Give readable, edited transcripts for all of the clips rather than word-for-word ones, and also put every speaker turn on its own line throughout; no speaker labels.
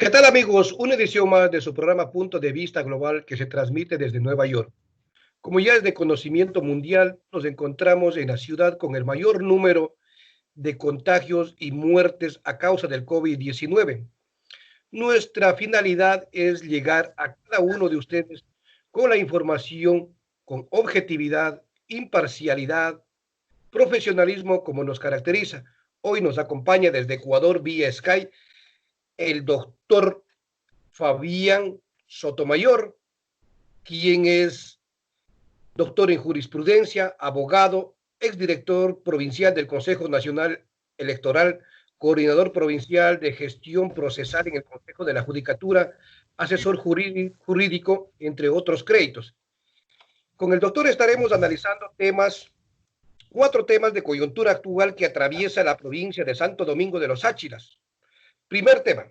¿Qué tal, amigos? Una edición más de su programa Punto de Vista Global que se transmite desde Nueva York. Como ya es de conocimiento mundial, nos encontramos en la ciudad con el mayor número de contagios y muertes a causa del COVID-19. Nuestra finalidad es llegar a cada uno de ustedes con la información, con objetividad, imparcialidad, profesionalismo como nos caracteriza. Hoy nos acompaña desde Ecuador vía Skype el doctor Fabián Sotomayor, quien es doctor en jurisprudencia, abogado, exdirector provincial del Consejo Nacional Electoral, coordinador provincial de gestión procesal en el Consejo de la Judicatura, asesor jurídico, entre otros créditos. Con el doctor estaremos analizando cuatro temas de coyuntura actual que atraviesa la provincia de Santo Domingo de los Áchilas. Primer tema: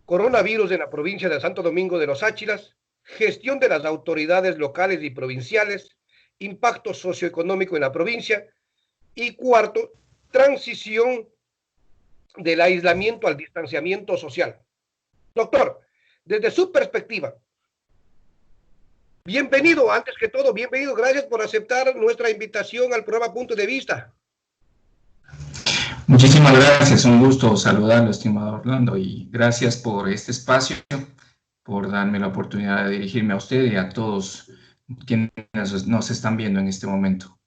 coronavirus en la provincia de Santo Domingo de los Áchilas, gestión de las autoridades locales y provinciales, impacto socioeconómico en la provincia, y cuarto, transición del aislamiento al distanciamiento social. Doctor, desde su perspectiva, bienvenido, antes que todo, bienvenido, gracias por aceptar nuestra invitación al programa Punto de Vista.
Muchísimas gracias, un gusto saludarlo, estimado Orlando, y gracias por este espacio, por darme la oportunidad de dirigirme a usted y a todos quienes nos están viendo en este momento.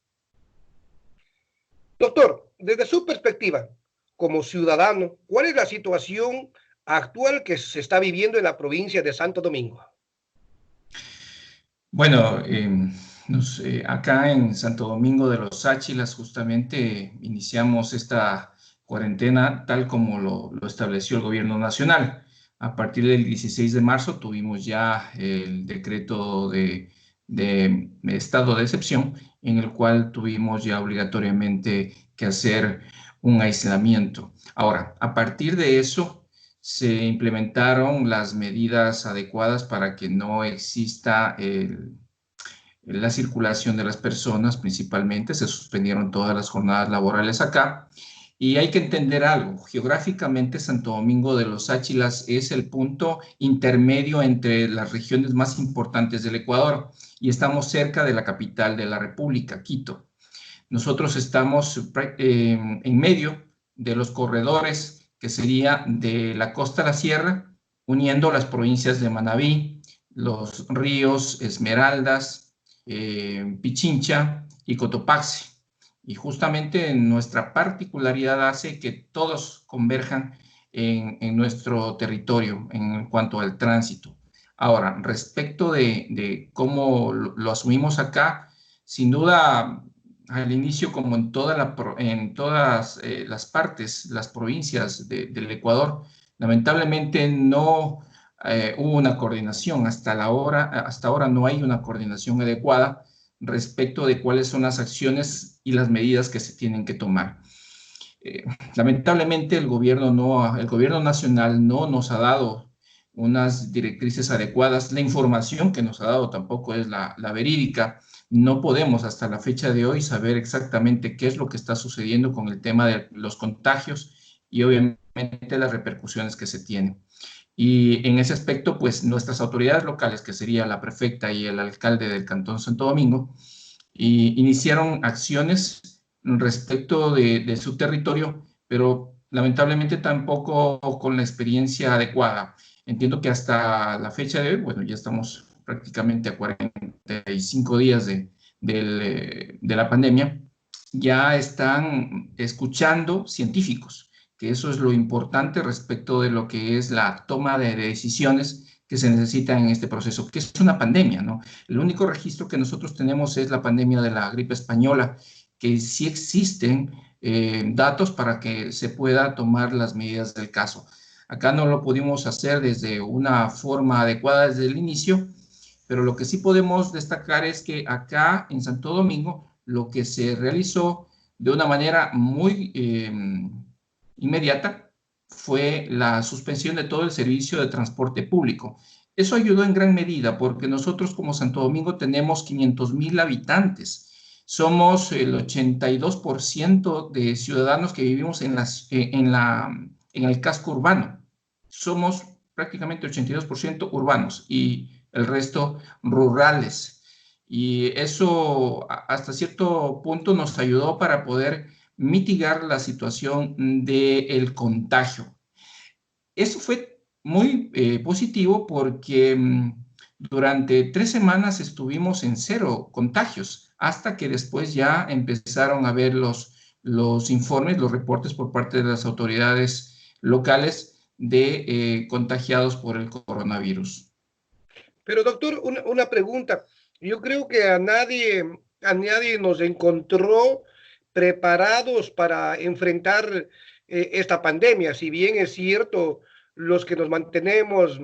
Doctor, desde su perspectiva, como ciudadano, ¿cuál es la situación actual que se está viviendo en la provincia de Santo Domingo?
Bueno, acá en Santo Domingo de los Áchilas justamente iniciamos esta cuarentena tal como lo estableció el gobierno nacional. A partir del 16 de marzo tuvimos ya el decreto de estado de excepción, en el cual tuvimos ya obligatoriamente que hacer un aislamiento. Ahora, a partir de eso, se implementaron las medidas adecuadas para que no exista la circulación de las personas, principalmente. Se suspendieron todas las jornadas laborales acá. Y hay que entender algo: geográficamente Santo Domingo de los Áchilas es el punto intermedio entre las regiones más importantes del Ecuador y estamos cerca de la capital de la República, Quito. Nosotros estamos en medio de los corredores que sería de la costa a la sierra, uniendo las provincias de Manabí, los ríos Esmeraldas, Pichincha y Cotopaxi. Y justamente nuestra particularidad hace que todos converjan en nuestro territorio en cuanto al tránsito. Ahora, respecto de cómo lo asumimos acá, sin duda, al inicio, como en todas las partes, las provincias del Ecuador, lamentablemente no hubo una coordinación. Hasta ahora no hay una coordinación adecuada respecto de cuáles son las acciones y las medidas que se tienen que tomar. Lamentablemente el gobierno nacional no nos ha dado unas directrices adecuadas. La información que nos ha dado tampoco es la verídica. No podemos hasta la fecha de hoy saber exactamente qué es lo que está sucediendo con el tema de los contagios y obviamente las repercusiones que se tienen. Y en ese aspecto, pues nuestras autoridades locales, que sería la prefecta y el alcalde del Cantón Santo Domingo, iniciaron acciones respecto de su territorio, pero lamentablemente tampoco con la experiencia adecuada. Entiendo que hasta la fecha de hoy, bueno, ya estamos prácticamente a 45 días de la pandemia, ya están escuchando científicos, que eso es lo importante respecto de lo que es la toma de decisiones que se necesitan en este proceso, que es una pandemia, ¿no? El único registro que nosotros tenemos es la pandemia de la gripe española, que sí existen datos para que se pueda tomar las medidas del caso. Acá no lo pudimos hacer desde una forma adecuada desde el inicio, pero lo que sí podemos destacar es que acá en Santo Domingo lo que se realizó de una manera muy inmediata fue la suspensión de todo el servicio de transporte público. Eso ayudó en gran medida porque nosotros como Santo Domingo tenemos 500,000 habitantes. Somos el 82% de ciudadanos que vivimos en el casco urbano. somos prácticamente 82% urbanos y el resto rurales. Y eso hasta cierto punto nos ayudó para poder mitigar la situación del contagio. Eso fue muy positivo porque durante 3 semanas estuvimos en 0 contagios, hasta que después ya empezaron a ver los informes, los reportes por parte de las autoridades locales de contagiados por el coronavirus.
Pero doctor, una pregunta. Yo creo que a nadie nos encontró preparados para enfrentar esta pandemia. Si bien es cierto, los que nos mantenemos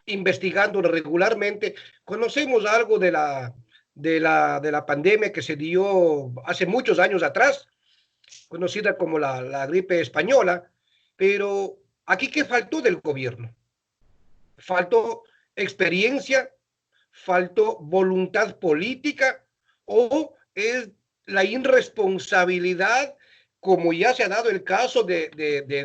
investigando regularmente, conocemos algo de la pandemia que se dio hace muchos años atrás, conocida como la gripe española, pero aquí, ¿qué faltó del gobierno? Faltó experiencia, faltó voluntad política o es la irresponsabilidad, como ya se ha dado el caso de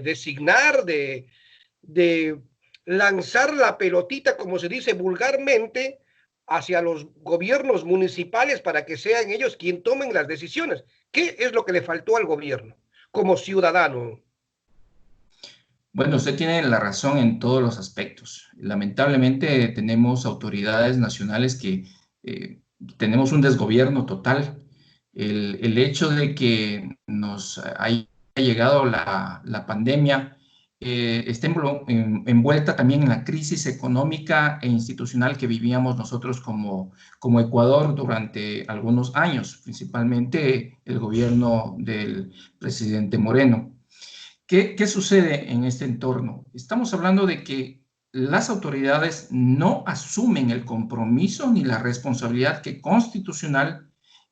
designar, de lanzar la pelotita, como se dice vulgarmente, hacia los gobiernos municipales para que sean ellos quienes tomen las decisiones. ¿Qué es lo que le faltó al gobierno como ciudadano?
Bueno, usted tiene la razón en todos los aspectos. Lamentablemente tenemos autoridades nacionales que tenemos un desgobierno total. El hecho de que nos haya llegado la pandemia está envuelta también en la crisis económica e institucional que vivíamos nosotros como Ecuador durante algunos años, principalmente el gobierno del presidente Moreno. ¿Qué sucede en este entorno? Estamos hablando de que las autoridades no asumen el compromiso ni la responsabilidad que constitucional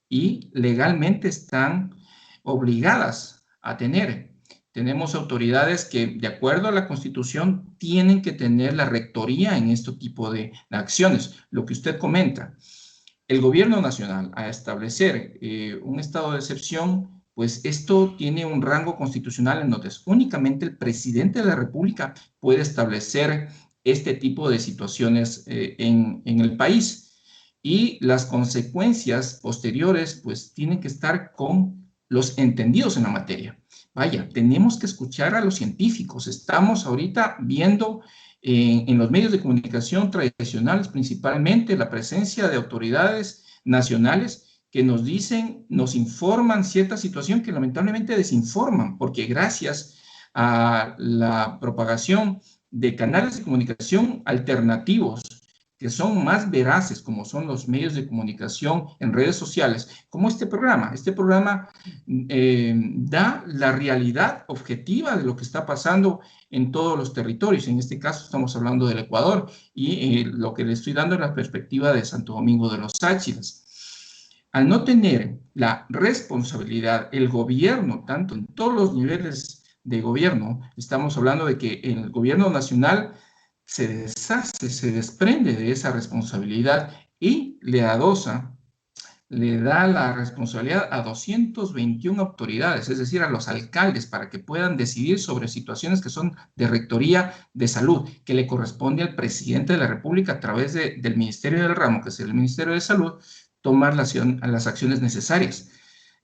y legalmente están obligadas a tener. Tenemos autoridades que, de acuerdo a la Constitución, tienen que tener la rectoría en este tipo de acciones. Lo que usted comenta, el gobierno nacional, a establecer un estado de excepción, pues esto tiene un rango constitucional en donde únicamente el presidente de la República puede establecer este tipo de situaciones en el país. Y las consecuencias posteriores, pues tienen que estar con los entendidos en la materia. Vaya, tenemos que escuchar a los científicos. Estamos ahorita viendo en los medios de comunicación tradicionales, principalmente la presencia de autoridades nacionales que nos dicen, nos informan cierta situación que lamentablemente desinforman, porque gracias a la propagación de canales de comunicación alternativos que son más veraces, como son los medios de comunicación en redes sociales, como este programa. Este programa da la realidad objetiva de lo que está pasando en todos los territorios. En este caso estamos hablando del Ecuador y lo que le estoy dando es la perspectiva de Santo Domingo de los Sáchilas. Al no tener la responsabilidad, el gobierno, tanto en todos los niveles de gobierno, estamos hablando de que el gobierno nacional se deshace, se desprende de esa responsabilidad y le adosa, le da la responsabilidad a 221 autoridades, es decir, a los alcaldes, para que puedan decidir sobre situaciones que son de rectoría de salud, que le corresponde al presidente de la República a través del Ministerio del Ramo, que es el Ministerio de Salud, tomar las acciones necesarias.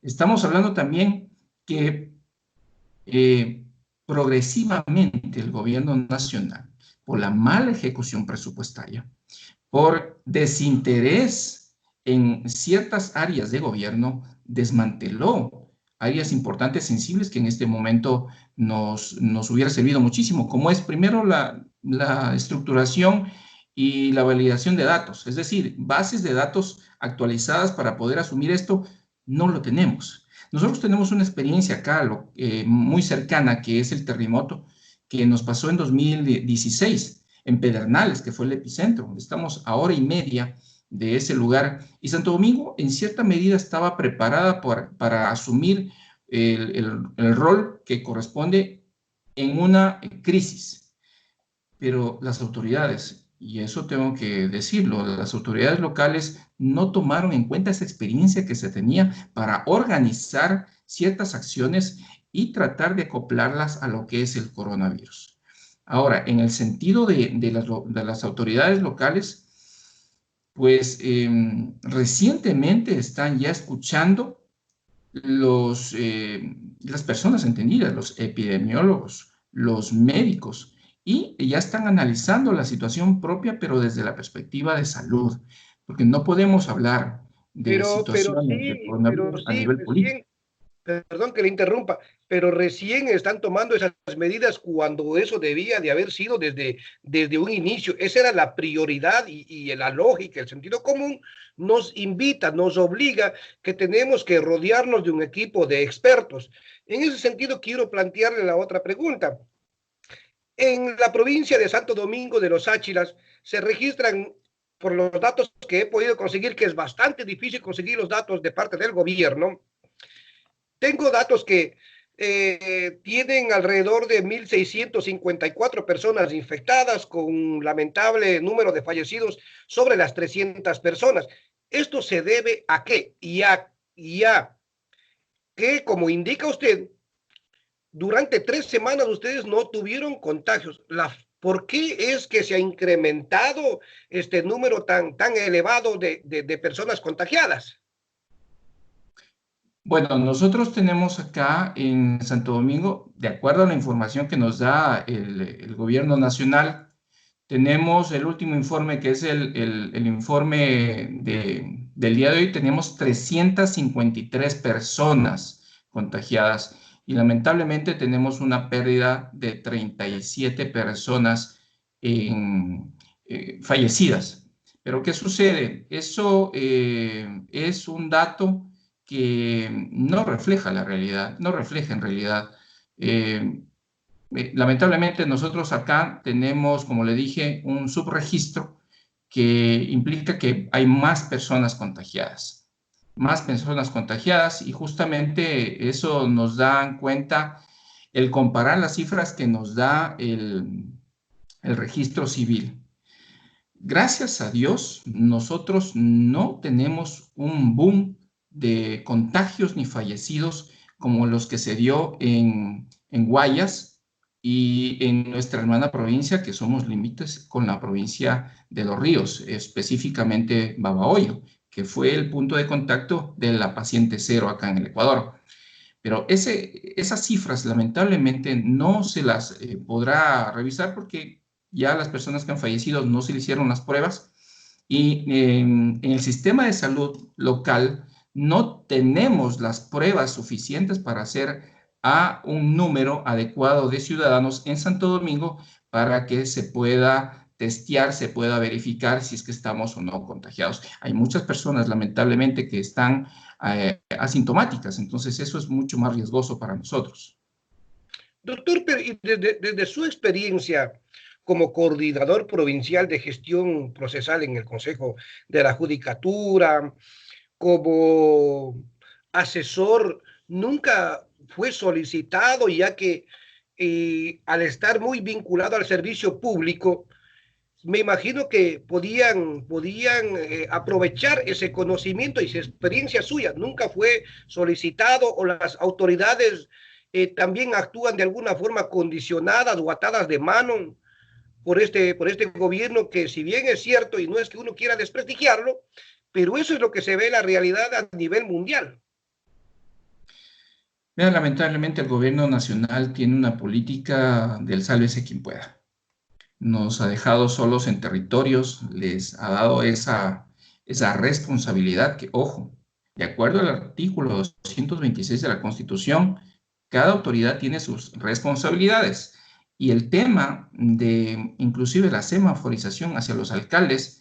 Estamos hablando también que progresivamente el gobierno nacional, por la mala ejecución presupuestaria, por desinterés en ciertas áreas de gobierno, desmanteló áreas importantes, sensibles, que en este momento nos hubiera servido muchísimo, como es primero la estructuración y la validación de datos, es decir, bases de datos actualizadas para poder asumir esto, no lo tenemos. Nosotros tenemos una experiencia acá muy cercana, que es el terremoto que nos pasó en 2016 en Pedernales, que fue el epicentro. Estamos a hora y media de ese lugar. Y Santo Domingo, en cierta medida, estaba preparada para asumir el rol que corresponde en una crisis. Pero las autoridades, y eso tengo que decirlo, las autoridades locales no tomaron en cuenta esa experiencia que se tenía para organizar ciertas acciones y tratar de acoplarlas a lo que es el coronavirus. Ahora, en el sentido de las autoridades locales, pues recientemente están ya escuchando las personas entendidas, los epidemiólogos, los médicos, y ya están analizando la situación propia, pero desde la perspectiva de salud, porque no podemos hablar de situaciones de
Pero
coronavirus a
sí,
nivel político.
recién, perdón que le interrumpa, pero recién están tomando esas medidas cuando eso debía de haber sido desde un inicio. Esa era la prioridad y la lógica, el sentido común nos invita, nos obliga que tenemos que rodearnos de un equipo de expertos. En ese sentido, quiero plantearle la otra pregunta. En la provincia de Santo Domingo de los Áchilas se registran, por los datos que he podido conseguir, que es bastante difícil conseguir los datos de parte del gobierno. Tengo datos que tienen alrededor de 1.654 personas infectadas, con un lamentable número de fallecidos sobre las 300 personas. ¿Esto se debe a qué? Y a que, como indica usted, durante 3 semanas ustedes no tuvieron contagios. ¿Por qué es que se ha incrementado este número tan elevado de personas contagiadas?
Bueno, nosotros tenemos acá en Santo Domingo, de acuerdo a la información que nos da el gobierno nacional, tenemos el último informe, que es el informe del día de hoy. Tenemos 353 personas contagiadas y lamentablemente tenemos una pérdida de 37 personas fallecidas. Pero ¿qué sucede? Eso es un dato que no refleja la realidad, no refleja en realidad. eh, Lamentablemente nosotros acá tenemos, como le dije, un subregistro que implica que hay más personas contagiadas, y justamente eso nos da en cuenta el comparar las cifras que nos da el registro civil. Gracias a Dios, nosotros no tenemos un boom de contagios ni fallecidos como los que se dio en Guayas y en nuestra hermana provincia, que somos límites con la provincia de Los Ríos, específicamente Babahoyo, que fue el punto de contacto de la paciente cero acá en el Ecuador. Pero esas cifras lamentablemente no se las podrá revisar, porque ya las personas que han fallecido no se le hicieron las pruebas, y en el sistema de salud local no tenemos las pruebas suficientes para hacer a un número adecuado de ciudadanos en Santo Domingo para que se pueda testear, se pueda verificar si es que estamos o no contagiados. Hay muchas personas, lamentablemente, que están asintomáticas, entonces eso es mucho más riesgoso para nosotros.
Doctor, pero desde su experiencia como coordinador provincial de gestión procesal en el Consejo de la Judicatura, como asesor, nunca fue solicitado, ya que al estar muy vinculado al servicio público, me imagino que podían aprovechar ese conocimiento y esa experiencia suya. Nunca fue solicitado, o las autoridades también actúan de alguna forma condicionadas o atadas de mano por este gobierno, que, si bien es cierto y no es que uno quiera desprestigiarlo, pero eso es lo que se ve en la realidad a nivel mundial.
Mira, lamentablemente el gobierno nacional tiene una política del sálvese quien pueda. Nos ha dejado solos en territorios, les ha dado esa responsabilidad que, ojo, de acuerdo al artículo 226 de la Constitución, cada autoridad tiene sus responsabilidades. Y el tema de inclusive la semaforización hacia los alcaldes,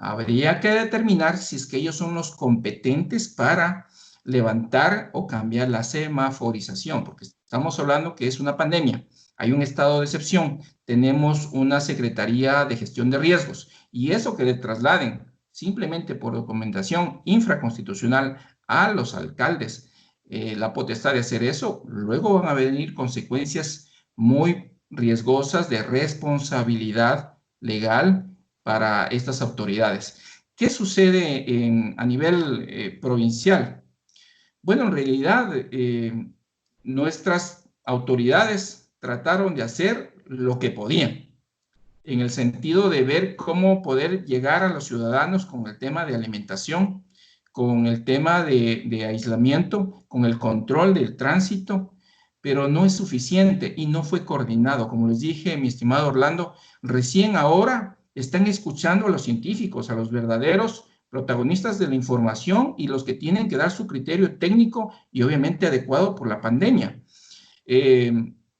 habría que determinar si es que ellos son los competentes para levantar o cambiar la semaforización, porque estamos hablando que es una pandemia, hay un estado de excepción, tenemos una Secretaría de Gestión de Riesgos, y eso que le trasladen simplemente por documentación infraconstitucional a los alcaldes la potestad de hacer eso, luego van a venir consecuencias muy riesgosas de responsabilidad legal para estas autoridades. ¿Qué sucede a nivel provincial? Bueno, en realidad nuestras autoridades trataron de hacer lo que podían, en el sentido de ver cómo poder llegar a los ciudadanos con el tema de alimentación, con el tema de aislamiento, con el control del tránsito, pero no es suficiente y no fue coordinado. Como les dije, mi estimado Orlando, recién ahora están escuchando a los científicos, a los verdaderos protagonistas de la información y los que tienen que dar su criterio técnico y obviamente adecuado por la pandemia.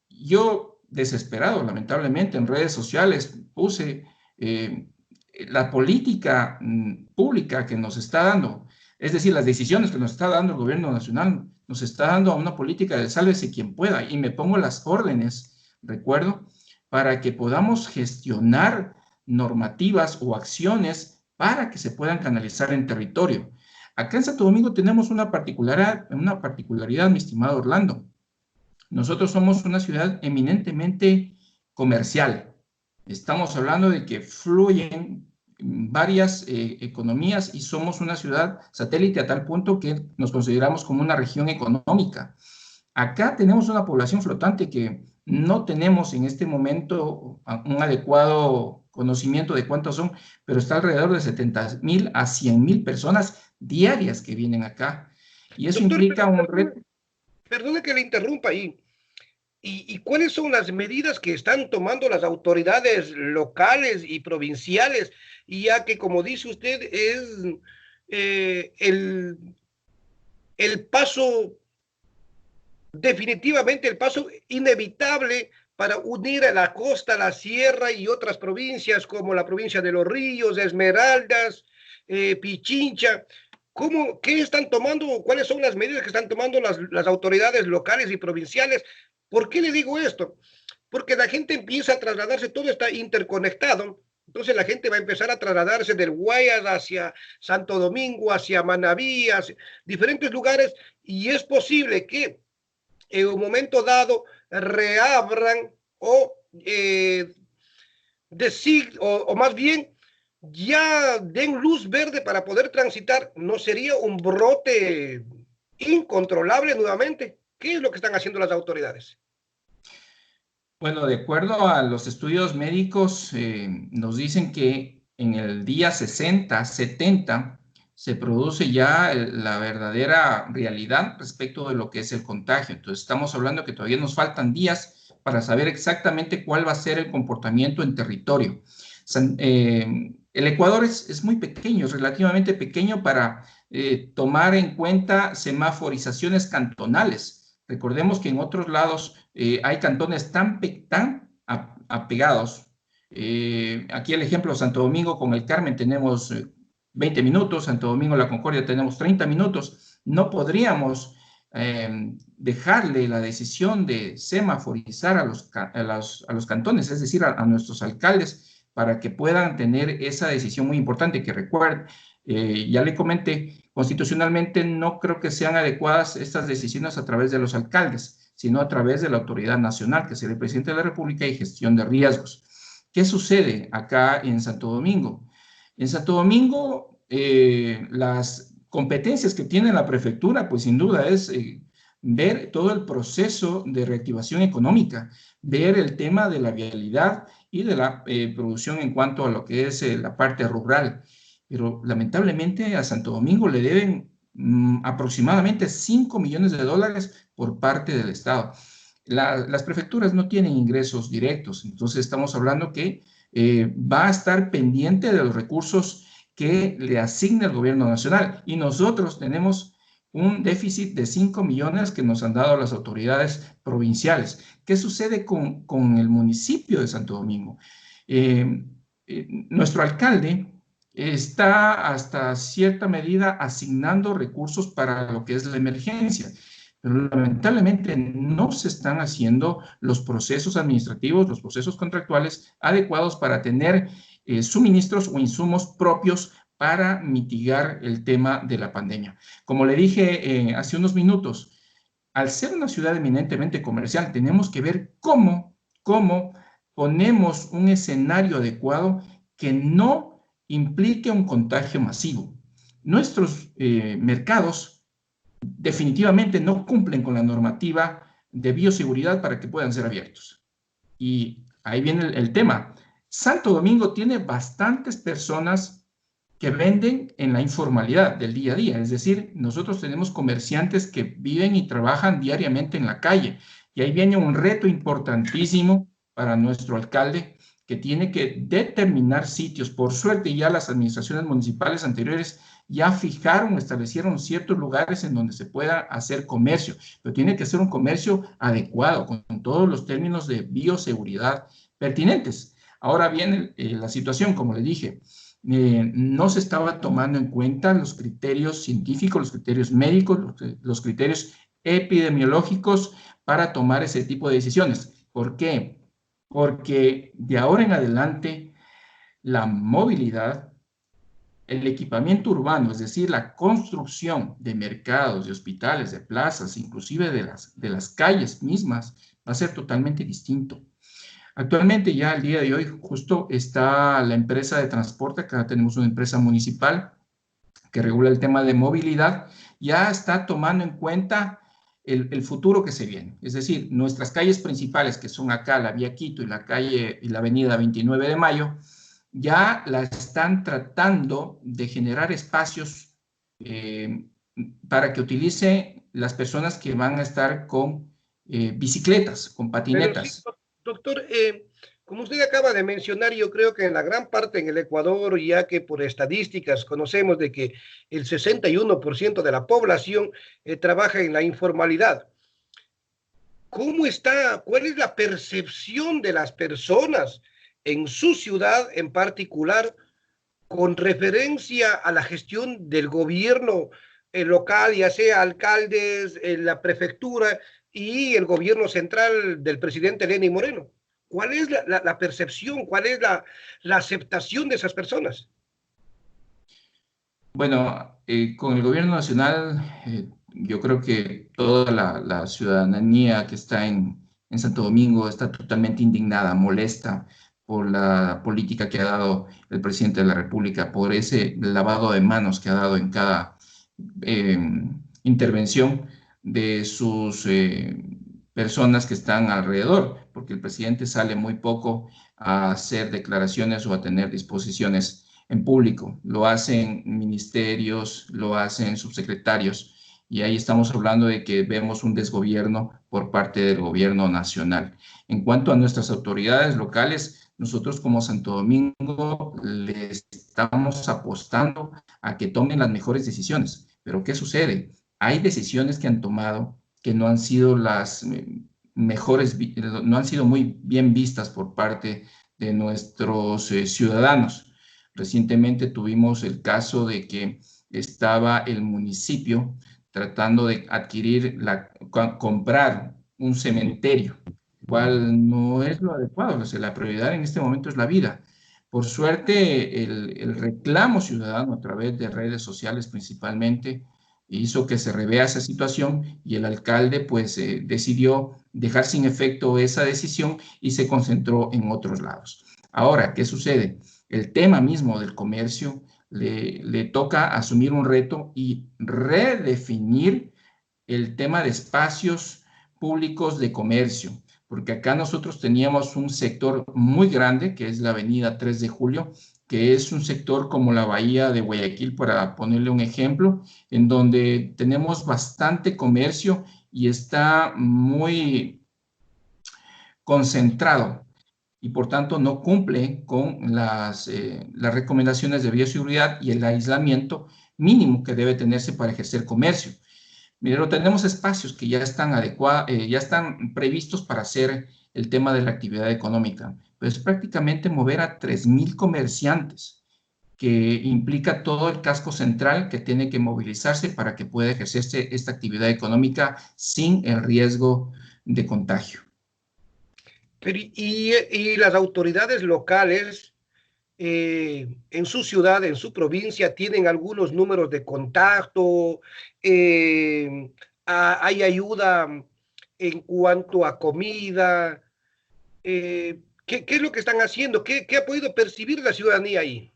Yo, desesperado, lamentablemente, en redes sociales puse la política pública que nos está dando, es decir, las decisiones que nos está dando el gobierno nacional, nos está dando a una política de sálvese quien pueda, y me pongo las órdenes, recuerdo, para que podamos gestionar normativas o acciones para que se puedan canalizar en territorio. Acá en Santo Domingo tenemos una particularidad, mi estimado Orlando. Nosotros somos una ciudad eminentemente comercial. Estamos hablando de que fluyen varias economías y somos una ciudad satélite a tal punto que nos consideramos como una región económica. Acá tenemos una población flotante que no tenemos en este momento un adecuado conocimiento de cuántos son, pero está alrededor de 70,000 a 100,000 personas diarias que vienen acá. Y eso
Doctor,
implica un reto.
perdone que le interrumpa ahí. ¿Y cuáles son las medidas que están tomando las autoridades locales y provinciales? Y ya que, como dice usted, es eh, el, el paso, definitivamente el paso inevitable para unir a la costa, la sierra y otras provincias como la provincia de Los Ríos, Esmeraldas, Pichincha. ¿Qué están tomando? ¿Cuáles son las medidas que están tomando las autoridades locales y provinciales? ¿Por qué le digo esto? Porque la gente empieza a trasladarse, todo está interconectado. Entonces la gente va a empezar a trasladarse del Guayas hacia Santo Domingo, hacia Manabí, hacia diferentes lugares, y es posible que en un momento dado reabran o más bien ya den luz verde para poder transitar. ¿No sería un brote incontrolable nuevamente? ¿Qué es lo que están haciendo las autoridades?
Bueno, de acuerdo a los estudios médicos, nos dicen que en el día 60, 70, se produce ya la verdadera realidad respecto de lo que es el contagio. Entonces, estamos hablando que todavía nos faltan días para saber exactamente cuál va a ser el comportamiento en territorio. El Ecuador es muy pequeño, es relativamente pequeño para tomar en cuenta semaforizaciones cantonales. Recordemos que en otros lados hay cantones tan apegados. Aquí el ejemplo, Santo Domingo con el Carmen tenemos 20 minutos, Santo Domingo La Concordia tenemos 30 minutos. No podríamos dejarle la decisión de semaforizar a los cantones, es decir, a nuestros alcaldes, para que puedan tener esa decisión muy importante que recuerden. Ya le comenté, constitucionalmente no creo que sean adecuadas estas decisiones a través de los alcaldes, sino a través de la autoridad nacional, que sería el presidente de la República, y gestión de riesgos. ¿Qué sucede acá en Santo Domingo? En Santo Domingo, las competencias que tiene la prefectura, pues sin duda es ver todo el proceso de reactivación económica, ver el tema de la vialidad y de la producción en cuanto a lo que es la parte rural. Pero lamentablemente a Santo Domingo le deben aproximadamente 5 millones de dólares por parte del Estado. Las prefecturas no tienen ingresos directos, entonces estamos hablando que va a estar pendiente de los recursos que le asigna el gobierno nacional, y nosotros tenemos un déficit de 5 millones que nos han dado las autoridades provinciales. ¿Qué sucede con el municipio de Santo Domingo? Nuestro alcalde está hasta cierta medida asignando recursos para lo que es la emergencia, pero lamentablemente no se están haciendo los procesos administrativos, los procesos contractuales adecuados para tener suministros o insumos propios para mitigar el tema de la pandemia. Como le dije hace unos minutos, al ser una ciudad eminentemente comercial, tenemos que ver cómo ponemos un escenario adecuado que no implique un contagio masivo. Nuestros mercados definitivamente no cumplen con la normativa de bioseguridad para que puedan ser abiertos. Y ahí viene el tema. Santo Domingo tiene bastantes personas que venden en la informalidad del día a día. Es decir, nosotros tenemos comerciantes que viven y trabajan diariamente en la calle. Y ahí viene un reto importantísimo para nuestro alcalde, que tiene que determinar sitios. Por suerte, ya las administraciones municipales anteriores ya fijaron, establecieron ciertos lugares en donde se pueda hacer comercio, pero tiene que ser un comercio adecuado, con todos los términos de bioseguridad pertinentes. Ahora viene la situación, como le dije, no se estaba tomando en cuenta los criterios científicos, los criterios médicos, los criterios epidemiológicos para tomar ese tipo de decisiones. ¿Por qué? Porque de ahora en adelante la movilidad, el equipamiento urbano, es decir, la construcción de mercados, de hospitales, de plazas, inclusive de las calles mismas, va a ser totalmente distinto. Actualmente ya al día de hoy justo está la empresa de transporte, acá tenemos una empresa municipal que regula el tema de movilidad, ya está tomando en cuenta el futuro que se viene. Es decir, nuestras calles principales, que son acá la Vía Quito y la calle y la avenida 29 de Mayo, ya la están tratando de generar espacios eh, para que utilice las personas que van a estar con bicicletas, con
Pero sí,
patinetas.
doctor, como usted acaba de mencionar, yo creo que en la gran parte en el Ecuador, ya que por estadísticas conocemos de que el 61% de la población trabaja en la informalidad. ¿Cómo está? ¿Cuál es la percepción de las personas en su ciudad en particular con referencia a la gestión del gobierno local, ya sea alcaldes, la prefectura y el gobierno central del presidente Lenín Moreno? ¿Cuál es la percepción? ¿Cuál es la aceptación de esas personas?
Bueno, con el gobierno nacional, yo creo que toda la ciudadanía que está en Santo Domingo está totalmente indignada, molesta por la política que ha dado el presidente de la República, por ese lavado de manos que ha dado en cada eh, intervención de sus personas que están alrededor, porque el presidente sale muy poco a hacer declaraciones o a tener disposiciones en público. Lo hacen ministerios, lo hacen subsecretarios, y ahí estamos hablando de que vemos un desgobierno por parte del gobierno nacional. En cuanto a nuestras autoridades locales, nosotros como Santo Domingo le estamos apostando a que tomen las mejores decisiones. Pero ¿qué sucede? Hay decisiones que han tomado que no han sido las mejores, no han sido muy bien vistas por parte de nuestros ciudadanos. Recientemente tuvimos el caso de que estaba el municipio tratando de adquirir, comprar un cementerio, cual no es lo adecuado. O sea, la prioridad en este momento es la vida. Por suerte, el reclamo ciudadano a través de redes sociales principalmente hizo que se revea esa situación, y el alcalde pues decidió dejar sin efecto esa decisión y se concentró en otros lados. Ahora, ¿qué sucede? El tema mismo del comercio le toca asumir un reto y redefinir el tema de espacios públicos de comercio, porque acá nosotros teníamos un sector muy grande, que es la avenida 3 de Julio, que es un sector como la bahía de Guayaquil, para ponerle un ejemplo, en donde tenemos bastante comercio y está muy concentrado, y por tanto no cumple con las recomendaciones de bioseguridad y el aislamiento mínimo que debe tenerse para ejercer comercio. Pero tenemos espacios que ya están ya están previstos para hacer el tema de la actividad económica. Pues prácticamente mover a 3,000 comerciantes, que implica todo el casco central que tiene que movilizarse para que pueda ejercerse esta actividad económica sin el riesgo de contagio.
Pero, y las autoridades locales en su ciudad, en su provincia, tienen algunos números de contacto, hay ayuda en cuanto a comida. ¿Qué es lo que están haciendo? ¿Qué ha podido percibir la ciudadanía ahí?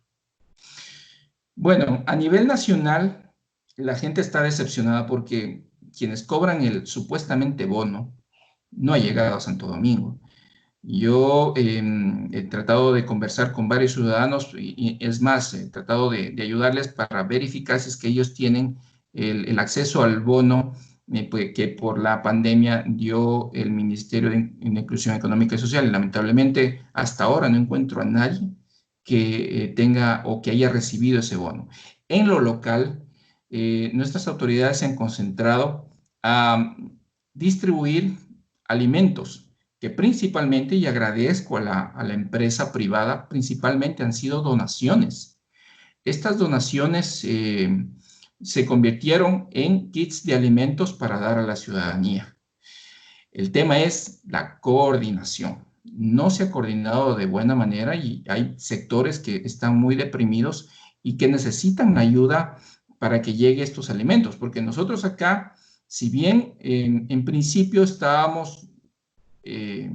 Bueno, a nivel nacional, la gente está decepcionada porque quienes cobran el supuestamente bono no ha llegado a Santo Domingo. Yo he tratado de conversar con varios ciudadanos y es más, he tratado de ayudarles para verificar si es que ellos tienen el acceso al bono que por la pandemia dio el Ministerio de Inclusión Económica y Social. Y lamentablemente, hasta ahora no encuentro a nadie que tenga o que haya recibido ese bono. En lo local, nuestras autoridades se han concentrado a distribuir alimentos que principalmente, y agradezco a la empresa privada, principalmente han sido donaciones. Estas donaciones se convirtieron en kits de alimentos para dar a la ciudadanía. El tema es la coordinación. No se ha coordinado de buena manera y hay sectores que están muy deprimidos y que necesitan ayuda para que llegue estos alimentos, porque nosotros acá, si bien en principio estábamos eh,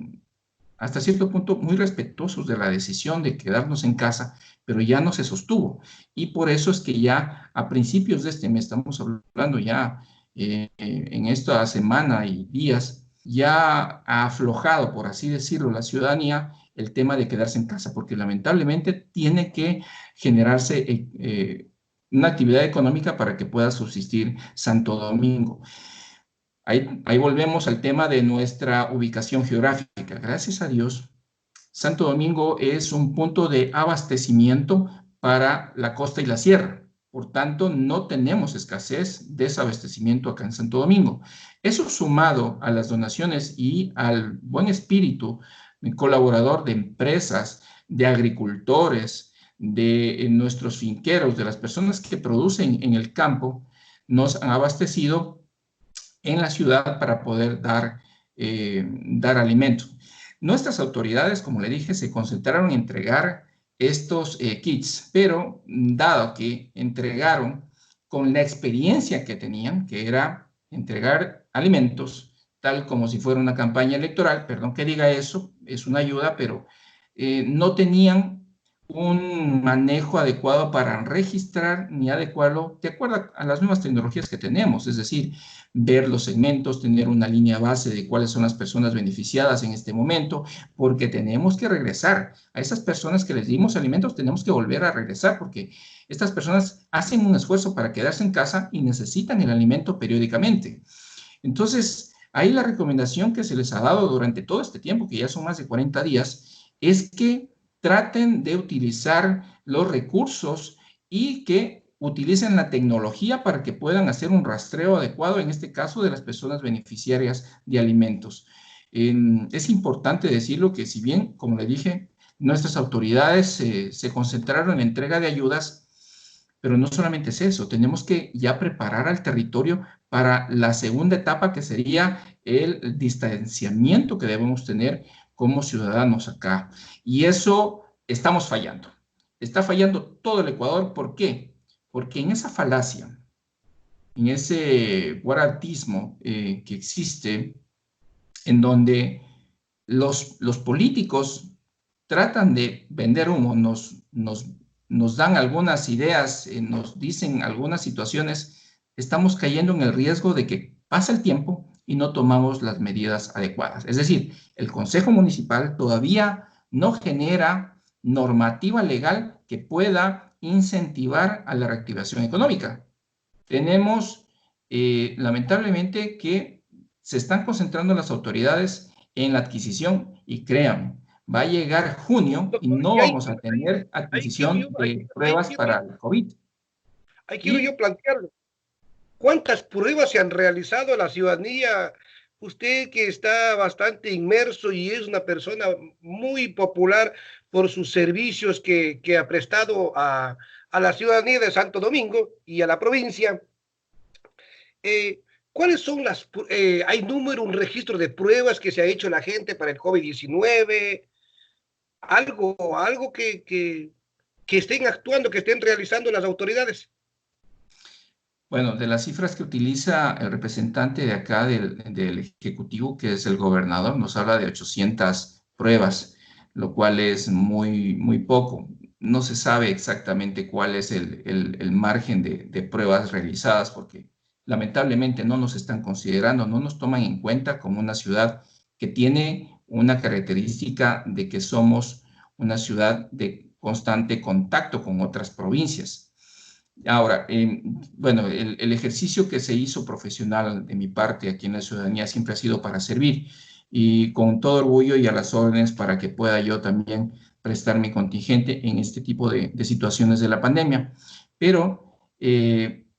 hasta cierto punto muy respetuosos de la decisión de quedarnos en casa, pero ya no se sostuvo. Y por eso es que ya a principios de este mes, estamos hablando ya en esta semana y días, ya ha aflojado, por así decirlo, la ciudadanía el tema de quedarse en casa, porque lamentablemente tiene que generarse una actividad económica para que pueda subsistir Santo Domingo. Ahí volvemos al tema de nuestra ubicación geográfica. Gracias a Dios, Santo Domingo es un punto de abastecimiento para la costa y la sierra. Por tanto, no tenemos escasez de desabastecimiento acá en Santo Domingo. Eso sumado a las donaciones y al buen espíritu colaborador de empresas, de agricultores, de nuestros finqueros, de las personas que producen en el campo, nos han abastecido en la ciudad para poder dar alimento. Nuestras autoridades, como le dije, se concentraron en entregar estos kits, pero dado que entregaron con la experiencia que tenían, que era entregar alimentos, tal como si fuera una campaña electoral, perdón que diga eso, es una ayuda, pero no tenían un manejo adecuado para registrar ni adecuarlo de acuerdo a las nuevas tecnologías que tenemos, es decir, ver los segmentos, tener una línea base de cuáles son las personas beneficiadas en este momento, porque tenemos que regresar a esas personas que les dimos alimentos, tenemos que volver a regresar porque estas personas hacen un esfuerzo para quedarse en casa y necesitan el alimento periódicamente. Entonces, ahí la recomendación que se les ha dado durante todo este tiempo, que ya son más de 40 días, es que traten de utilizar los recursos y que utilicen la tecnología para que puedan hacer un rastreo adecuado, en este caso, de las personas beneficiarias de alimentos. Es importante decirlo que si bien, como le dije, nuestras autoridades se concentraron en la entrega de ayudas, pero no solamente es eso, tenemos que ya preparar al territorio para la segunda etapa, que sería el distanciamiento que debemos tener como ciudadanos acá. Y eso estamos fallando. Está fallando todo el Ecuador. ¿Por qué? Porque en esa falacia, en ese guaratismo que existe, en donde los políticos tratan de vender humo, nos dan algunas ideas, nos dicen algunas situaciones, estamos cayendo en el riesgo de que pasa el tiempo y no tomamos las medidas adecuadas. Es decir, el Consejo Municipal todavía no genera normativa legal que pueda incentivar a la reactivación económica. Tenemos, lamentablemente, que se están concentrando las autoridades en la adquisición y créanme, va a llegar junio y
Doctor,
no
y
vamos a tener
ahí quiero
adquisición
yo,
de pruebas para el COVID.
ahí quiero yo
Y
plantearlo. ¿Cuántas pruebas se han realizado a la ciudadanía? Usted que está bastante inmerso y es una persona muy popular por sus servicios que ha prestado a la ciudadanía de Santo Domingo y a la provincia, ¿cuáles son hay número, un registro de pruebas que se ha hecho la gente para el COVID-19? Algo que estén actuando, que estén realizando las autoridades.
bueno, de las cifras que utiliza el representante de acá del Ejecutivo, que es el gobernador, nos habla de 800 pruebas, lo cual es muy, muy poco. No se sabe exactamente cuál es el margen de pruebas realizadas, porque lamentablemente no nos están considerando, no nos toman en cuenta como una ciudad que tiene una característica de que somos una ciudad de constante contacto con otras provincias. Ahora, bueno, el ejercicio que se hizo profesional de mi parte aquí en la ciudadanía siempre ha sido para servir y con todo orgullo y a las órdenes para que pueda yo también prestar mi contingente en este tipo de situaciones de la pandemia. Pero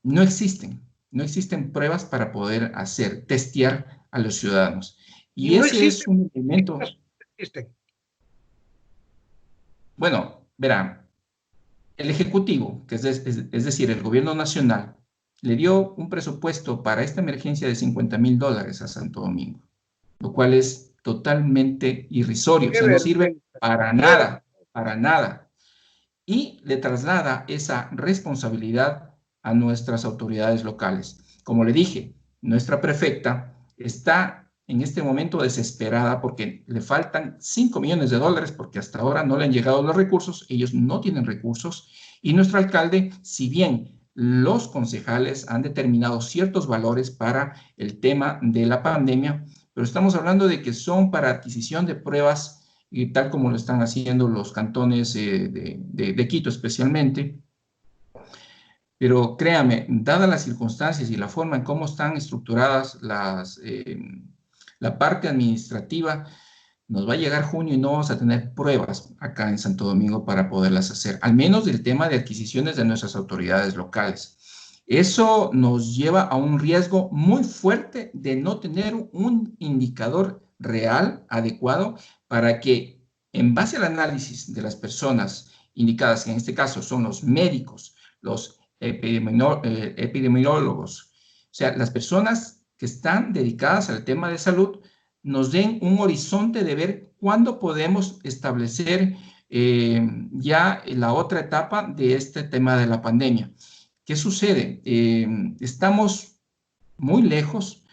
no existen pruebas para poder testear a los ciudadanos.
Y
Y
no
ese es
existen,
un elemento,
existen.
bueno, verán, el Ejecutivo, que es decir, el Gobierno Nacional, le dio un presupuesto para esta emergencia de $50,000 a Santo Domingo, lo cual es totalmente irrisorio, o
Qué
sea, no sirve
vergüenza,
para
qué
nada,
vergüenza.
para nada. Y le traslada esa responsabilidad a nuestras autoridades locales. Como le dije, nuestra prefecta está en este momento desesperada porque le faltan $5 millones porque hasta ahora no le han llegado los recursos, ellos no tienen recursos y nuestro alcalde, si bien los concejales han determinado ciertos valores para el tema de la pandemia, pero estamos hablando de que son para adquisición de pruebas y tal como lo están haciendo los cantones de Quito especialmente. Pero créame, dadas las circunstancias y la forma en cómo están estructuradas la parte administrativa, nos va a llegar junio y no vamos a tener pruebas acá en Santo Domingo para poderlas hacer, al menos del tema de adquisiciones de nuestras autoridades locales. Eso nos lleva a un riesgo muy fuerte de no tener un indicador real, adecuado, para que en base al análisis de las personas indicadas, que en este caso son los médicos, los epidemiólogos, o sea, las personas que están dedicadas al tema de salud, nos den un horizonte de ver cuándo podemos establecer ya la otra etapa de este tema de la pandemia. ¿Qué sucede? Estamos muy lejos,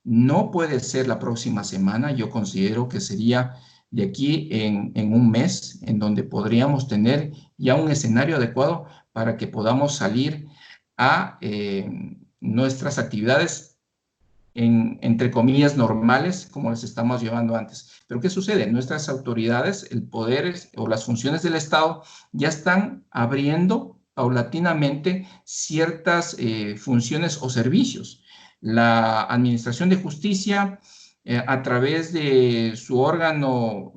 no puede ser la próxima semana, yo considero que sería de aquí en un mes, en donde podríamos tener ya un escenario adecuado para que podamos salir a nuestras actividades entre comillas, normales, como les estamos llevando antes. Pero ¿qué sucede? Nuestras autoridades, el poder o las funciones del Estado ya están abriendo paulatinamente ciertas funciones o servicios. La Administración de Justicia, a través de su órgano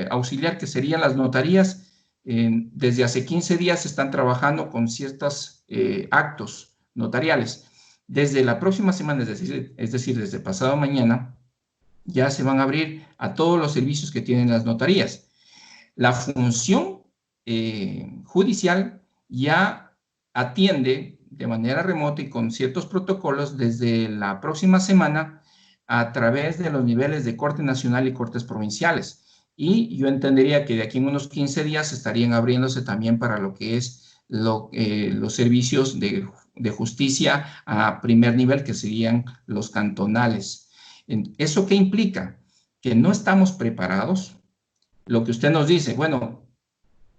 auxiliar, que serían las notarías, desde hace 15 días están trabajando con ciertos actos notariales. Desde la próxima semana, es decir, desde pasado mañana, ya se van a abrir a todos los servicios que tienen las notarías. La función judicial ya atiende de manera remota y con ciertos protocolos desde la próxima semana a través de los niveles de Corte Nacional y Cortes Provinciales. Y yo entendería que de aquí en unos 15 días estarían abriéndose también para lo que es los servicios de justicia a primer nivel, que serían los cantonales. ¿Eso qué implica? Que no estamos preparados. Lo que usted nos dice, bueno,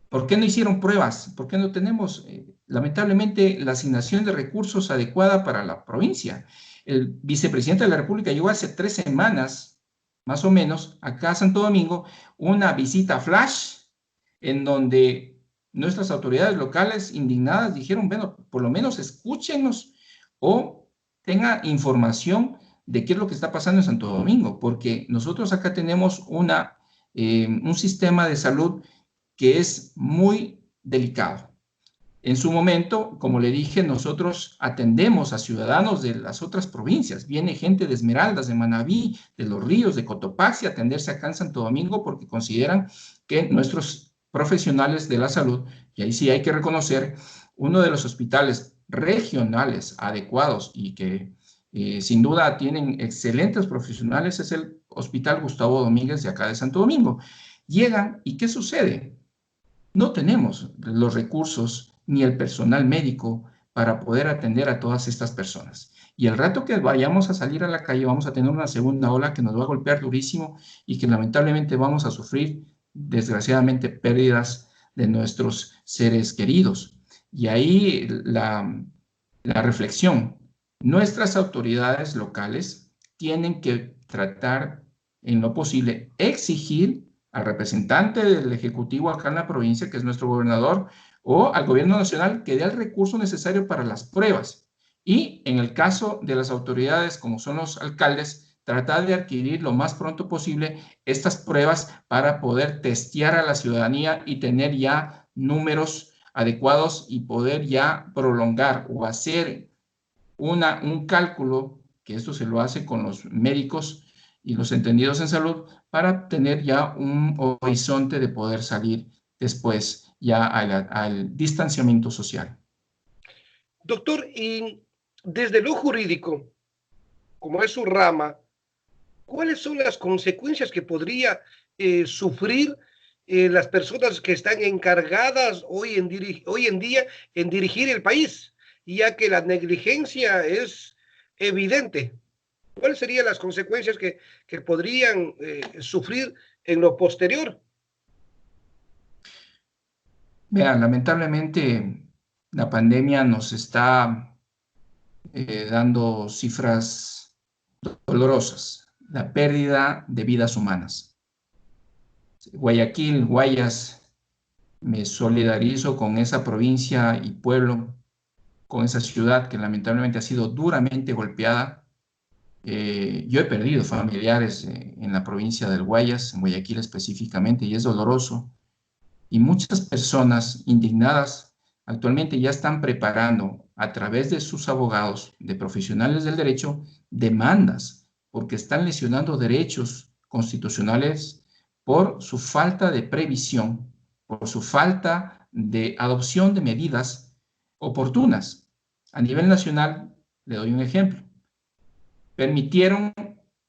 ¿por qué no hicieron pruebas? ¿Por qué no tenemos, lamentablemente, la asignación de recursos adecuada para la provincia? El vicepresidente de la República llegó hace 3 semanas, más o menos, acá a Santo Domingo, una visita flash en donde nuestras autoridades locales indignadas dijeron, bueno, por lo menos escúchenos o tenga información de qué es lo que está pasando en Santo Domingo, porque nosotros acá tenemos un sistema de salud que es muy delicado. En su momento, como le dije, nosotros atendemos a ciudadanos de las otras provincias. Viene gente de Esmeraldas, de Manabí, de Los Ríos, de Cotopaxi a atenderse acá en Santo Domingo porque consideran que nuestros profesionales de la salud, y ahí sí hay que reconocer, uno de los hospitales regionales adecuados y que sin duda tienen excelentes profesionales es el Hospital Gustavo Domínguez de acá de Santo Domingo. Llegan y ¿qué sucede? No tenemos los recursos ni el personal médico para poder atender a todas estas personas. Y el rato que vayamos a salir a la calle vamos a tener una segunda ola que nos va a golpear durísimo y que lamentablemente vamos a sufrir, desgraciadamente, pérdidas de nuestros seres queridos. Y ahí la reflexión. Nuestras autoridades locales tienen que tratar en lo posible, exigir al representante del Ejecutivo acá en la provincia, que es nuestro gobernador, o al gobierno nacional, que dé el recurso necesario para las pruebas. Y en el caso de las autoridades, como son los alcaldes, tratar de adquirir lo más pronto posible estas pruebas para poder testear a la ciudadanía y tener ya números adecuados y poder ya prolongar o hacer un cálculo, que esto se lo hace con los médicos y los entendidos en salud, para tener ya un horizonte de poder salir después ya al distanciamiento social.
Doctor, y desde lo jurídico, como es su rama, ¿cuáles son las consecuencias que podría sufrir las personas que están encargadas hoy en día en dirigir el país, ya que la negligencia es evidente? ¿Cuáles serían las consecuencias que podrían sufrir en lo posterior?
Vean, lamentablemente la pandemia nos está dando cifras dolorosas, la pérdida de vidas humanas. Guayaquil, Guayas, me solidarizo con esa provincia y pueblo, con esa ciudad que lamentablemente ha sido duramente golpeada. Yo he perdido familiares en la provincia del Guayas, en Guayaquil específicamente, y es doloroso. Y muchas personas indignadas actualmente ya están preparando a través de sus abogados, de profesionales del derecho, demandas porque están lesionando derechos constitucionales por su falta de previsión, por su falta de adopción de medidas oportunas. A nivel nacional, le doy un ejemplo, permitieron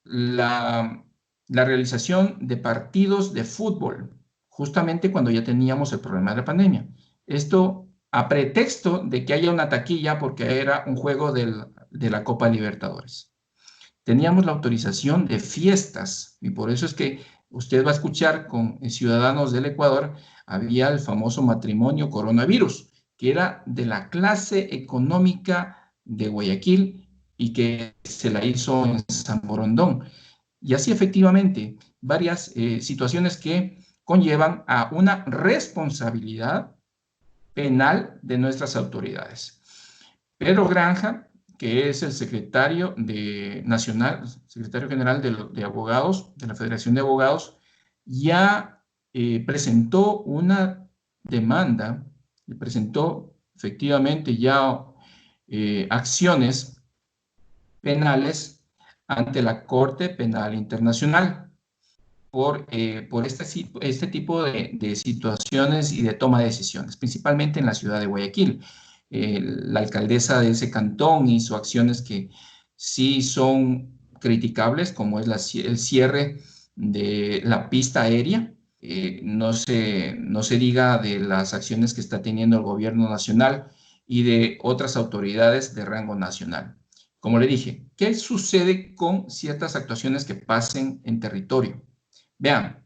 la realización de partidos de fútbol justamente cuando ya teníamos el problema de la pandemia. Esto a pretexto de que haya una taquilla porque era un juego de la Copa Libertadores. Teníamos la autorización de fiestas y por eso es que usted va a escuchar con ciudadanos del Ecuador, había el famoso matrimonio coronavirus, que era de la clase económica de Guayaquil y que se la hizo en San Borondón. Y así efectivamente, varias situaciones que conllevan a una responsabilidad penal de nuestras autoridades. Pedro Granja, que es el secretario nacional, secretario general de abogados, de la Federación de Abogados, ya presentó una demanda, y presentó efectivamente ya acciones penales ante la Corte Penal Internacional por este tipo de situaciones y de toma de decisiones, principalmente en la ciudad de Guayaquil. La alcaldesa de ese cantón hizo acciones que sí son criticables, como es el cierre de la pista aérea. No se diga de las acciones que está teniendo el gobierno nacional y de otras autoridades de rango nacional. Como le dije, ¿qué sucede con ciertas actuaciones que pasen en territorio? Vean,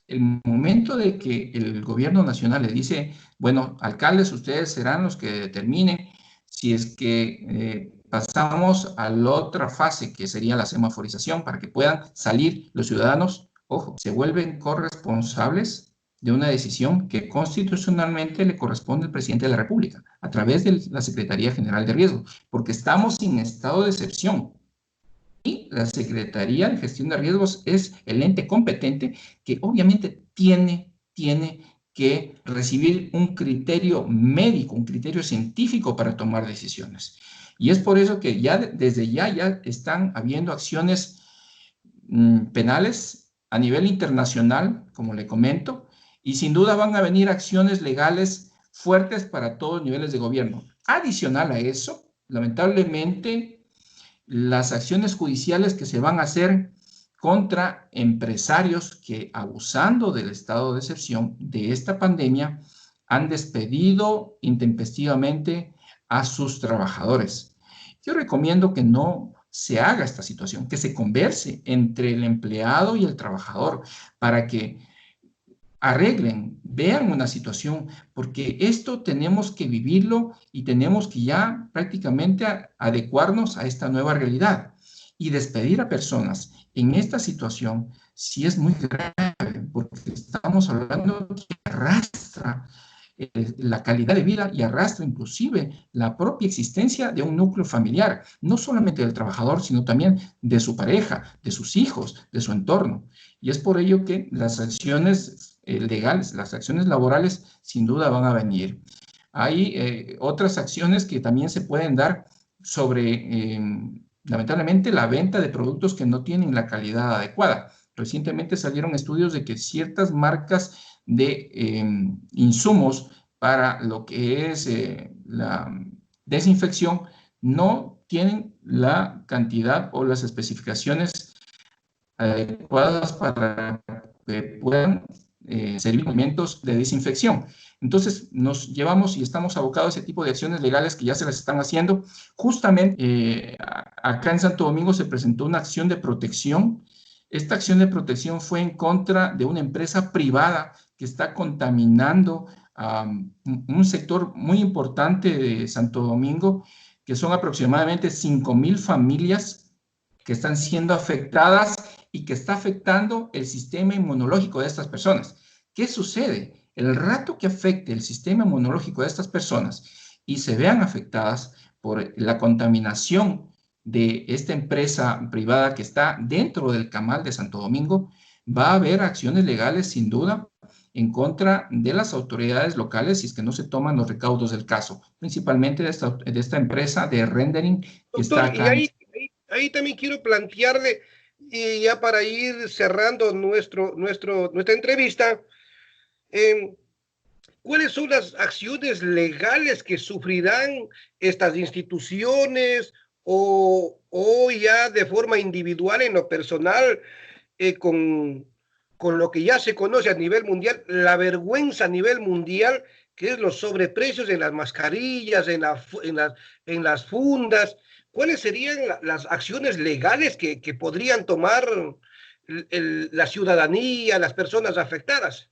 el momento de que el gobierno nacional le dice, bueno, alcaldes, ustedes serán los que determinen si es que pasamos a la otra fase, que sería la semaforización, para que puedan salir los ciudadanos, ojo, se vuelven corresponsables de una decisión que constitucionalmente le corresponde al presidente de la República, a través de la Secretaría General de Riesgo, porque estamos en estado de excepción. Y la Secretaría de Gestión de Riesgos es el ente competente que obviamente tiene que recibir un criterio médico, un criterio científico para tomar decisiones. Y es por eso que desde ya están habiendo acciones penales a nivel internacional, como le comento, y sin duda van a venir acciones legales fuertes para todos los niveles de gobierno. Adicional a eso, lamentablemente, las acciones judiciales que se van a hacer contra empresarios que, abusando del estado de excepción de esta pandemia, han despedido intempestivamente a sus trabajadores. Yo recomiendo que no se haga esta situación, que se converse entre el empleado y el trabajador para que arreglen, vean una situación, porque esto tenemos que vivirlo y tenemos que ya prácticamente adecuarnos a esta nueva realidad y despedir a personas En esta situación sí es muy grave, porque estamos hablando que arrastra la calidad de vida y arrastra inclusive la propia existencia de un núcleo familiar, no solamente del trabajador, sino también de su pareja, de sus hijos, de su entorno. Y es por ello que las acciones legales, las acciones laborales, sin duda van a venir. Hay otras acciones que también se pueden dar sobre, lamentablemente, la venta de productos que no tienen la calidad adecuada. Recientemente salieron estudios de que ciertas marcas de insumos para lo que es la desinfección no tienen la cantidad o las especificaciones adecuadas para que puedan servir alimentos de desinfección. Entonces, nos llevamos y estamos abocados a ese tipo de acciones legales que ya se las están haciendo. Justamente, acá en Santo Domingo se presentó una acción de protección. Esta acción de protección fue en contra de una empresa privada que está contaminando a un sector muy importante de Santo Domingo, que son aproximadamente 5,000 familias que están siendo afectadas y que está afectando el sistema inmunológico de estas personas. ¿Qué sucede? El rato que afecte el sistema inmunológico de estas personas y se vean afectadas por la contaminación de esta empresa privada que está dentro del Camal de Santo Domingo, va a haber acciones legales sin duda en contra de las autoridades locales si es que no se toman los recaudos del caso, principalmente de esta empresa de rendering que está
Doctor, y
acá.
ahí también quiero plantearle, y ya para ir cerrando nuestra entrevista, eh, ¿cuáles son las acciones legales que sufrirán estas instituciones o ya de forma individual en lo personal con lo que ya se conoce a nivel mundial, la vergüenza a nivel mundial, que es los sobreprecios en las mascarillas, en las fundas? ¿Cuáles serían las acciones legales que podrían tomar la ciudadanía, las personas afectadas?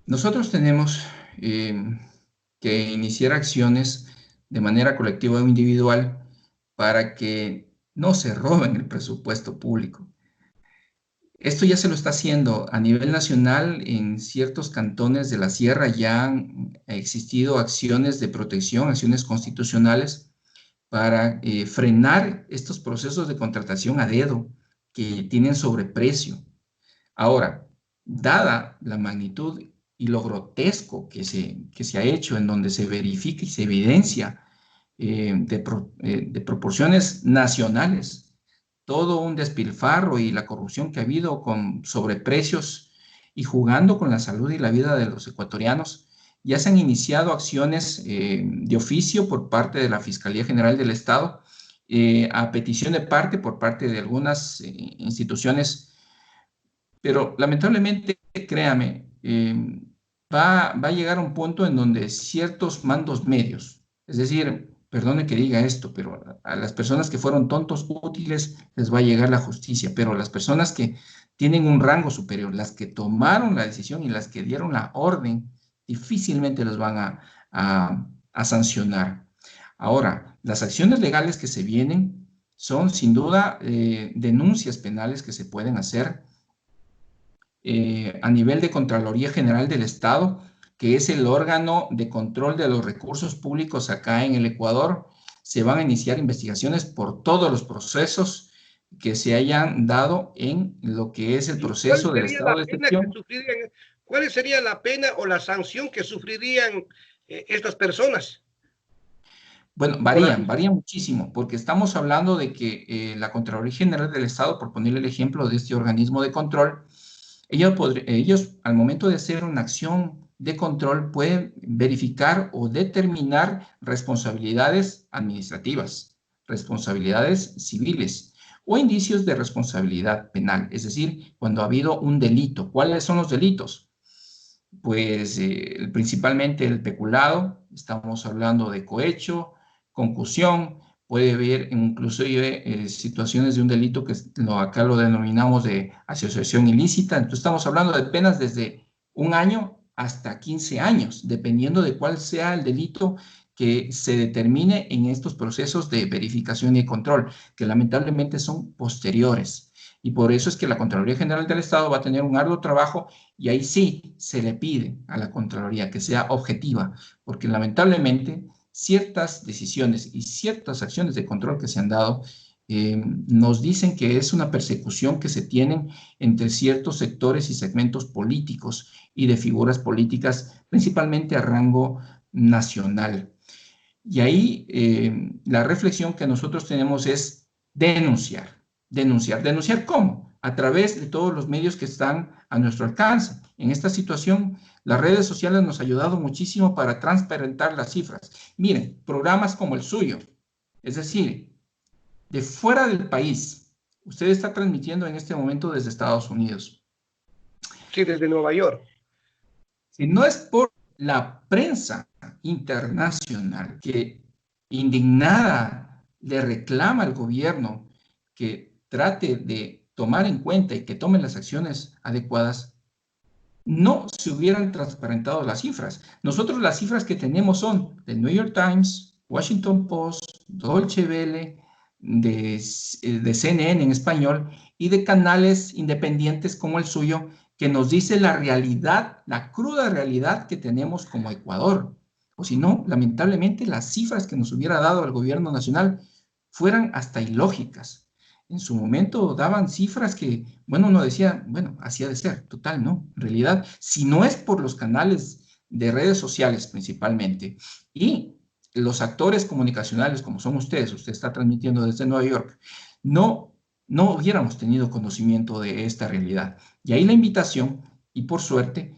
Nosotros tenemos que iniciar acciones de manera colectiva o individual para que no se roben el presupuesto público. Esto ya se lo está haciendo a nivel nacional. En ciertos cantones de la sierra ya han existido acciones de protección, acciones constitucionales para frenar estos procesos de contratación a dedo que tienen sobreprecio. Ahora, dada la magnitud y lo grotesco que se ha hecho, en donde se verifica y se evidencia de proporciones nacionales, todo un despilfarro y la corrupción que ha habido con sobreprecios y jugando con la salud y la vida de los ecuatorianos, ya se han iniciado acciones de oficio por parte de la Fiscalía General del Estado, a petición de parte por parte de algunas instituciones, pero lamentablemente, créame, va a llegar a un punto en donde ciertos mandos medios, es decir, perdone que diga esto, pero a las personas que fueron tontos útiles les va a llegar la justicia, pero las personas que tienen un rango superior, las que tomaron la decisión y las que dieron la orden, difícilmente los van a sancionar. Ahora, las acciones legales que se vienen son sin duda denuncias penales que se pueden hacer a nivel de Contraloría General del Estado, que es el órgano de control de los recursos públicos acá en el Ecuador. Se van a iniciar investigaciones por todos los procesos que se hayan dado en lo que es el
¿Y cuál
proceso del
sería
estado
la
de
pena que
excepción.
sufrirían? ¿Cuál sería la pena o la sanción que sufrirían estas personas?
Bueno,
Por la...
varían muchísimo, porque estamos hablando de que la Contraloría General del Estado, por ponerle el ejemplo de este organismo de control, ellos al momento de hacer una acción de control pueden verificar o determinar responsabilidades administrativas, responsabilidades civiles o indicios de responsabilidad penal, es decir, cuando ha habido un delito. ¿Cuáles son los delitos? Pues principalmente el peculado, estamos hablando de cohecho, concusión, puede haber inclusive situaciones de un delito que acá lo denominamos de asociación ilícita. Entonces estamos hablando de penas desde 1 año hasta 15 años, dependiendo de cuál sea el delito que se determine en estos procesos de verificación y control, que lamentablemente son posteriores. Y por eso es que la Contraloría General del Estado va a tener un arduo trabajo y ahí sí se le pide a la Contraloría que sea objetiva, porque lamentablemente ciertas decisiones y ciertas acciones de control que se han dado nos dicen que es una persecución que se tienen entre ciertos sectores y segmentos políticos y de figuras políticas, principalmente a rango nacional. Y ahí la reflexión que nosotros tenemos es denunciar. ¿Denunciar? ¿Denunciar cómo? A través de todos los medios que están a nuestro alcance. En esta situación, las redes sociales nos han ayudado muchísimo para transparentar las cifras. Miren, programas como el suyo, es decir, de fuera del país, usted está transmitiendo en este momento desde Estados Unidos.
Sí, desde Nueva York.
Si no es por la prensa internacional que indignada le reclama al gobierno que trate de tomar en cuenta y que tome las acciones adecuadas, no se hubieran transparentado las cifras. Nosotros las cifras que tenemos son del New York Times, Washington Post, Deutsche Welle, de CNN en español y de canales independientes como el suyo, que nos dice la realidad, la cruda realidad que tenemos como Ecuador. O si no, lamentablemente las cifras que nos hubiera dado el gobierno nacional fueran hasta ilógicas. En su momento daban cifras que, bueno, uno decía, bueno, así ha de ser, total, ¿no? En realidad, si no es por los canales de redes sociales principalmente y los actores comunicacionales como son ustedes, usted está transmitiendo desde Nueva York, no hubiéramos tenido conocimiento de esta realidad. Y ahí la invitación, y por suerte,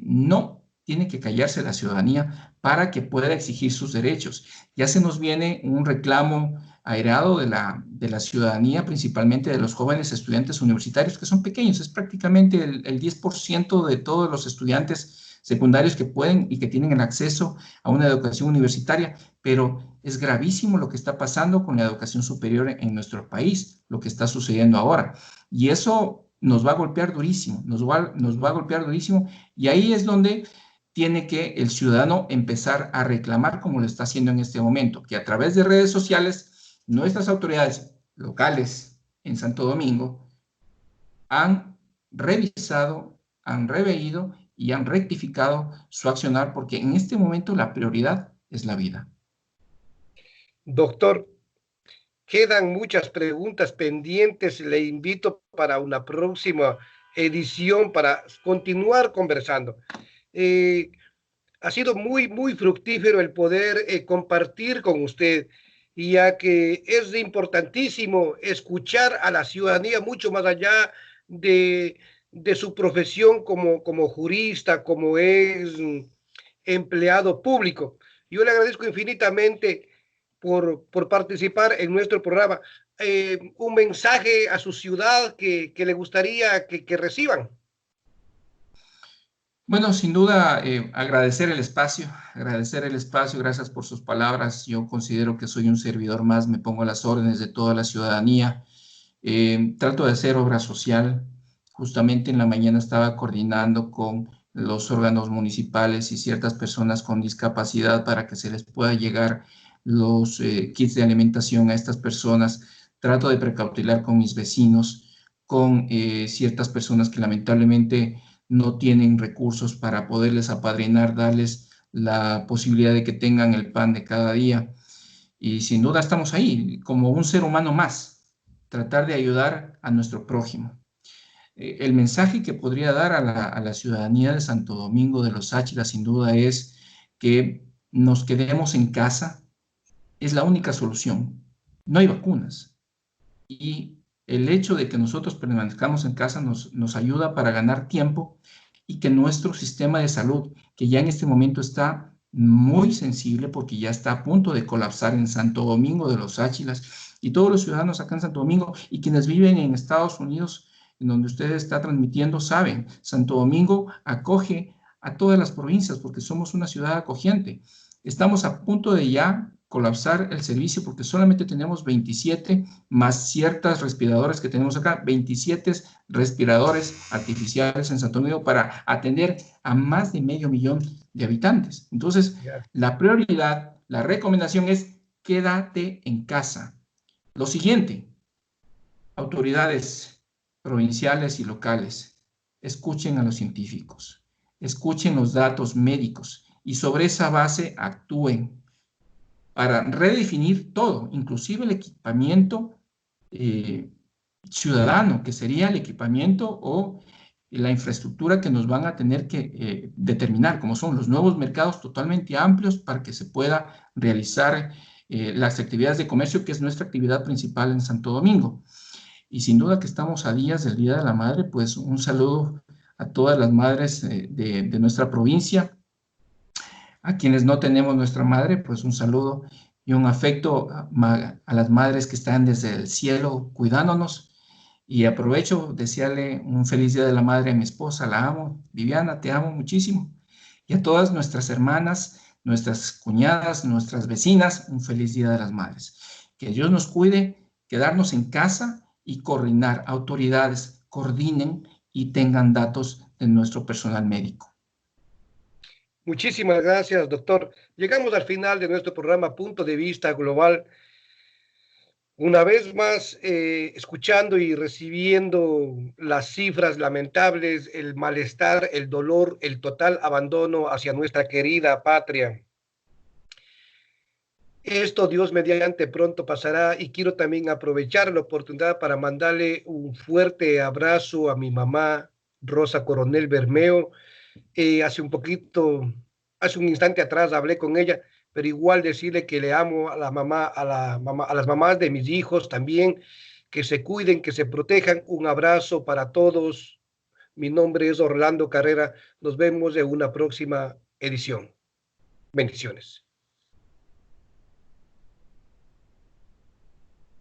no tiene que callarse la ciudadanía para que pueda exigir sus derechos. Ya se nos viene un reclamo airado de la ciudadanía, principalmente de los jóvenes estudiantes universitarios, que son pequeños, es prácticamente el 10% de todos los estudiantes secundarios que pueden y que tienen el acceso a una educación universitaria, pero es gravísimo lo que está pasando con la educación superior en nuestro país, lo que está sucediendo ahora. Y eso nos va a golpear durísimo, nos va a golpear durísimo, y ahí es donde tiene que el ciudadano empezar a reclamar como lo está haciendo en este momento, que a través de redes sociales, nuestras autoridades locales en Santo Domingo han revisado, han reveído y han rectificado su accionar, porque en este momento la prioridad es la vida.
Doctor, quedan muchas preguntas pendientes. Le invito para una próxima edición para continuar conversando. Ha sido muy fructífero el poder compartir con usted, ya que es importantísimo escuchar a la ciudadanía mucho más allá de su profesión como jurista, como es empleado público. Yo le agradezco infinitamente por participar en nuestro programa. Un mensaje a su ciudad que le gustaría que reciban.
Bueno, sin duda, agradecer el espacio, gracias por sus palabras. Yo considero que soy un servidor más, me pongo a las órdenes de toda la ciudadanía. Trato de hacer obra social. Justamente en la mañana estaba coordinando con los órganos municipales y ciertas personas con discapacidad para que se les pueda llegar los kits de alimentación a estas personas. Trato de precautelar con mis vecinos, con ciertas personas que lamentablemente no tienen recursos para poderles apadrinar, darles la posibilidad de que tengan el pan de cada día. Y sin duda estamos ahí como un ser humano más, tratar de ayudar a nuestro prójimo. El mensaje que podría dar a la ciudadanía de Santo Domingo de los Áchila, sin duda, es que nos quedemos en casa. Es la única solución. No hay vacunas. Y el hecho de que nosotros permanezcamos en casa nos ayuda para ganar tiempo y que nuestro sistema de salud, que ya en este momento está muy sensible porque ya está a punto de colapsar en Santo Domingo de los Áchilas, y todos los ciudadanos acá en Santo Domingo y quienes viven en Estados Unidos, en donde usted está transmitiendo, saben, Santo Domingo acoge a todas las provincias porque somos una ciudad acogiente. Estamos a punto de ya colapsar el servicio porque solamente tenemos 27 más ciertas respiradoras que tenemos acá, 27 respiradores artificiales en Santo Domingo para atender a más de 500,000 de habitantes. Entonces, la prioridad La recomendación es quédate en casa. Lo siguiente, autoridades provinciales y locales, escuchen a los científicos, escuchen los datos médicos y sobre esa base actúen para redefinir todo, inclusive el equipamiento ciudadano, que sería el equipamiento o la infraestructura que nos van a tener que determinar, como son los nuevos mercados totalmente amplios para que se pueda realizar las actividades de comercio, que es nuestra actividad principal en Santo Domingo. Y sin duda que estamos a días del Día de la Madre, pues un saludo a todas las madres de nuestra provincia. A quienes no tenemos nuestra madre, pues un saludo y un afecto a las madres que están desde el cielo cuidándonos. Y aprovecho desearle un feliz Día de la Madre a mi esposa, la amo. Viviana, te amo muchísimo. Y a todas nuestras hermanas, nuestras cuñadas, nuestras vecinas, un feliz Día de las Madres. Que Dios nos cuide, quedarnos en casa y coordinar. Autoridades, coordinen y tengan datos de nuestro personal médico.
Muchísimas gracias, doctor. Llegamos al final de nuestro programa Punto de Vista Global. Una vez más, escuchando y recibiendo las cifras lamentables, el malestar, el dolor, el total abandono hacia nuestra querida patria. Esto, Dios mediante, pronto pasará y quiero también aprovechar la oportunidad para mandarle un fuerte abrazo a mi mamá, Rosa Coronel Bermeo. Hace un instante atrás hablé con ella, pero igual decirle que le amo a la mamá, a las mamás de mis hijos también, que se cuiden, que se protejan. Un abrazo para todos. Mi nombre es Orlando Carrera. Nos vemos en una próxima edición. Bendiciones.